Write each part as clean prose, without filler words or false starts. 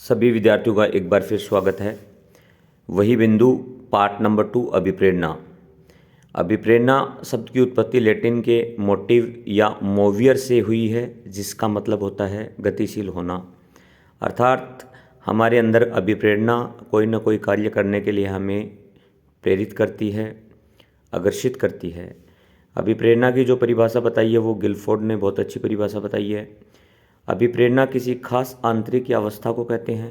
सभी विद्यार्थियों का एक बार फिर स्वागत है। वही बिंदु पार्ट नंबर 2 अभिप्रेरणा। अभिप्रेरणा शब्द की उत्पत्ति लैटिन के मोटिव या मोवियर से हुई है, जिसका मतलब होता है गतिशील होना। अर्थात हमारे अंदर अभिप्रेरणा कोई न कोई कार्य करने के लिए हमें प्रेरित करती है, आकर्षित करती है। अभिप्रेरणा की जो परिभाषा बताई है वो गिलफोर्ड ने बहुत अच्छी परिभाषा बताई है। अभिप्रेरणा किसी खास आंतरिक अवस्था को कहते हैं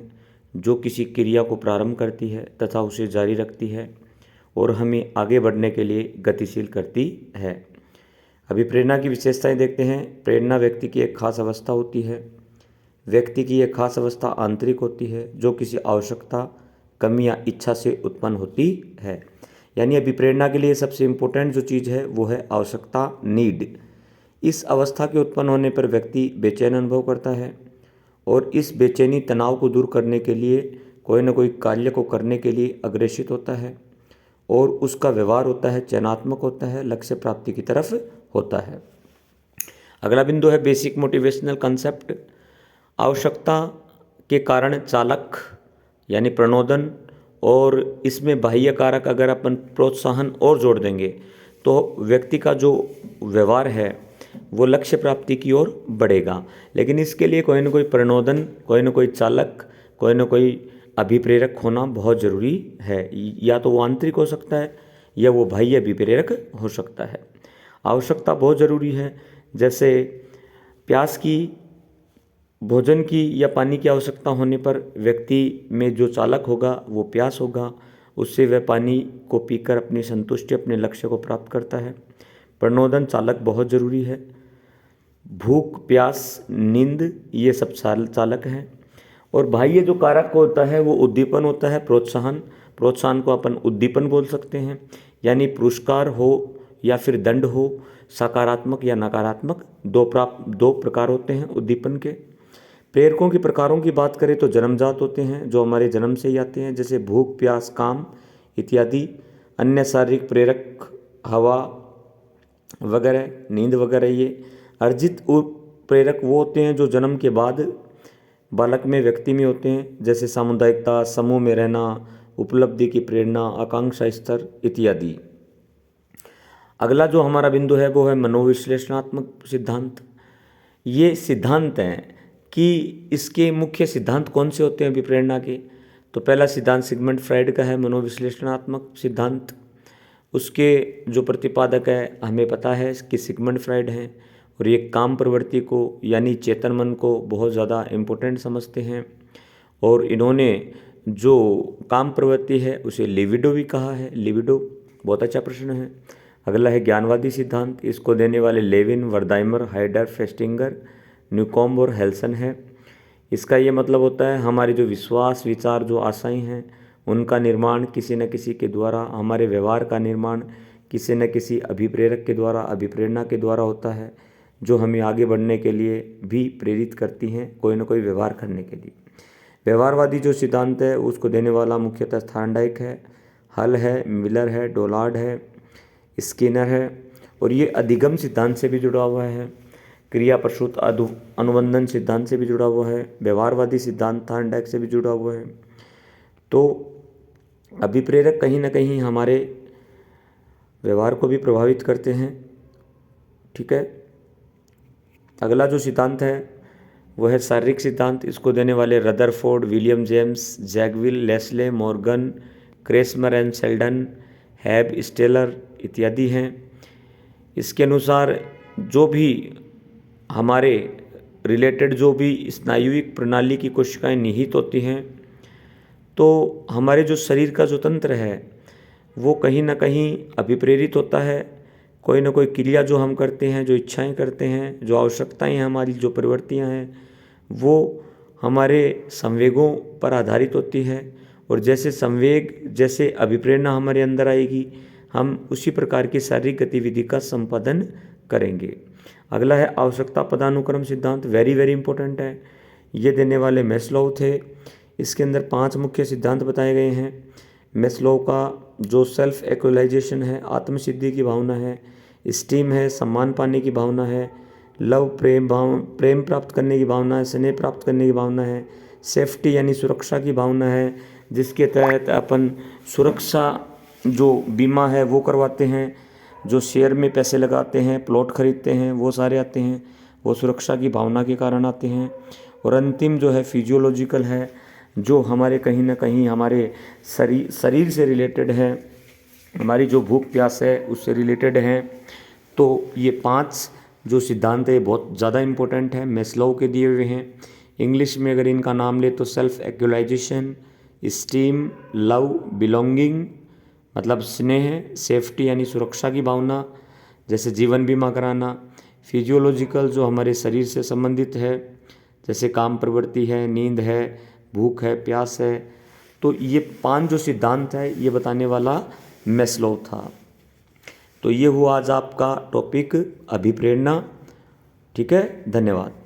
जो किसी क्रिया को प्रारंभ करती है तथा उसे जारी रखती है और हमें आगे बढ़ने के लिए गतिशील करती है। अभिप्रेरणा की विशेषताएं देखते हैं। प्रेरणा व्यक्ति की एक खास अवस्था होती है। व्यक्ति की एक खास अवस्था आंतरिक होती है जो किसी आवश्यकता, कमी या इच्छा से उत्पन्न होती है। यानी अभिप्रेरणा के लिए सबसे इम्पोर्टेंट जो चीज़ है वो है आवश्यकता, नीड। इस अवस्था के उत्पन्न होने पर व्यक्ति बेचैन अनुभव करता है और इस बेचैनी तनाव को दूर करने के लिए कोई न कोई कार्य को करने के लिए अग्रेसित होता है और उसका व्यवहार होता है चयनात्मक होता है, लक्ष्य प्राप्ति की तरफ होता है। अगला बिंदु है बेसिक मोटिवेशनल कंसेप्ट। आवश्यकता के कारण चालक यानी प्रणोदन और इसमें बाह्य कारक अगर अपन प्रोत्साहन और जोड़ देंगे तो व्यक्ति का जो व्यवहार है वो लक्ष्य प्राप्ति की ओर बढ़ेगा। लेकिन इसके लिए कोई ना कोई प्रणोदन, कोई ना कोई चालक, कोई ना कोई अभिप्रेरक होना बहुत ज़रूरी है। या तो वो आंतरिक हो सकता है या वो बाह्य अभिप्रेरक हो सकता है। आवश्यकता बहुत ज़रूरी है। जैसे प्यास की, भोजन की या पानी की आवश्यकता होने पर व्यक्ति में जो चालक होगा वो प्यास होगा, उससे वह पानी को पीकर अपनी संतुष्टि, अपने लक्ष्य को प्राप्त करता है। प्रणोदन चालक बहुत ज़रूरी है। भूख, प्यास, नींद ये सब चालक हैं। और बाह्य जो कारक होता है वो उद्दीपन होता है, प्रोत्साहन। प्रोत्साहन को अपन उद्दीपन बोल सकते हैं। यानी पुरस्कार हो या फिर दंड हो, सकारात्मक या नकारात्मक, दो प्रकार होते हैं उद्दीपन के। प्रेरकों के प्रकारों की बात करें तो जन्मजात होते हैं जो हमारे जन्म से ही आते हैं, जैसे भूख, प्यास, काम इत्यादि। अन्य शारीरिक प्रेरक हवा वगैरह, नींद वगैरह। ये अर्जित प्रेरक वो होते हैं जो जन्म के बाद बालक में, व्यक्ति में होते हैं, जैसे सामुदायिकता, समूह में रहना, उपलब्धि की प्रेरणा, आकांक्षा स्तर इत्यादि। अगला जो हमारा बिंदु है वो है मनोविश्लेषणात्मक सिद्धांत। ये सिद्धांत हैं कि इसके मुख्य सिद्धांत कौन से होते हैं अभिप्रेरणा के। तो पहला सिद्धांत सिगमंड फ्राइड का है, मनोविश्लेषणात्मक सिद्धांत। उसके जो प्रतिपादक है हमें पता है कि सिगमंड फ्राइड हैं और ये काम प्रवृत्ति को यानी चेतन मन को बहुत ज़्यादा इम्पोर्टेंट समझते हैं। और इन्होंने जो काम प्रवृत्ति है उसे लिबिडो भी कहा है। लिबिडो बहुत अच्छा प्रश्न है। अगला है ज्ञानवादी सिद्धांत। इसको देने वाले लेविन, वर्दाइमर, हाइडर, फेस्टिंगर, न्यूकॉम्ब और हेल्सन है। इसका ये मतलब होता है हमारे जो विश्वास, विचार, जो आशाएं हैं उनका निर्माण किसी न किसी के द्वारा, हमारे व्यवहार का निर्माण किसी न किसी अभिप्रेरक के द्वारा, अभिप्रेरणा के द्वारा होता है, जो हमें आगे बढ़ने के लिए भी प्रेरित करती हैं, कोई ना कोई व्यवहार करने के लिए। व्यवहारवादी जो सिद्धांत है उसको देने वाला मुख्यतः थॉर्नडाइक है, हल है, मिलर है, डोलार्ड है, स्किनर है। और ये अधिगम सिद्धांत से भी जुड़ा हुआ है, क्रिया प्रसूत अनुबंधन सिद्धांत से भी जुड़ा हुआ है, व्यवहारवादी सिद्धांत थॉर्नडाइक से भी जुड़ा हुआ है। तो अभिप्रेरक कहीं ना कहीं हमारे व्यवहार को भी प्रभावित करते हैं। ठीक है। अगला जो सिद्धांत है वो है शारीरिक सिद्धांत। इसको देने वाले रदरफोर्ड, विलियम जेम्स, जैगविल, Lashley, Morgan, Kretschmer and Sheldon, Hebb, Stellar इत्यादि हैं। इसके अनुसार जो भी हमारे रिलेटेड जो भी स्नायुविक प्रणाली की कोशिकाएं निहित होती हैं, तो हमारे जो शरीर का जो तंत्र है वो कहीं ना कहीं अभिप्रेरित होता है। कोई ना कोई क्रिया जो हम करते हैं, जो इच्छाएं करते हैं, जो आवश्यकताएं हैं, हमारी जो प्रवृत्तियां हैं वो हमारे संवेगों पर आधारित होती है। और जैसे संवेग, जैसे अभिप्रेरणा हमारे अंदर आएगी, हम उसी प्रकार की शारीरिक गतिविधि का संपादन करेंगे। अगला है आवश्यकता पदानुक्रम सिद्धांत। वेरी वेरी इंपॉर्टेंट है। ये देने वाले मैस्लो थे। इसके अंदर 5 मुख्य सिद्धांत बताए गए हैं। मैस्लो का जो सेल्फ एक्चुअलाइजेशन है, आत्मसिद्धि की भावना है, स्टीम है, सम्मान पाने की भावना है, लव प्रेम प्राप्त करने की भावना है, स्नेह प्राप्त करने की भावना है, सेफ्टी यानी सुरक्षा की भावना है, जिसके तहत अपन सुरक्षा जो बीमा है वो करवाते हैं, जो शेयर में पैसे लगाते हैं, प्लॉट खरीदते हैं, वो सारे आते हैं, वो सुरक्षा की भावना के कारण आते हैं। और अंतिम जो है फिजियोलॉजिकल है, जो हमारे कहीं ना कहीं हमारे शरीर से रिलेटेड है, हमारी जो भूख प्यास है उससे रिलेटेड हैं। तो ये 5 जो सिद्धांत है बहुत ज़्यादा इम्पोर्टेंट है, मैस्लो के दिए हुए हैं। इंग्लिश में अगर इनका नाम ले तो self actualisation, esteem, love, belonging मतलब स्नेह, सेफ्टी यानी सुरक्षा की भावना, जैसे जीवन बीमा कराना, फिजियोलॉजिकल जो हमारे शरीर से संबंधित है, जैसे काम प्रवृत्ति है, नींद है, भूख है, प्यास है। तो ये 5 जो सिद्धांत है ये बताने वाला मैस्लो था। तो ये हुआ आज आपका टॉपिक अभिप्रेरणा। ठीक है, धन्यवाद।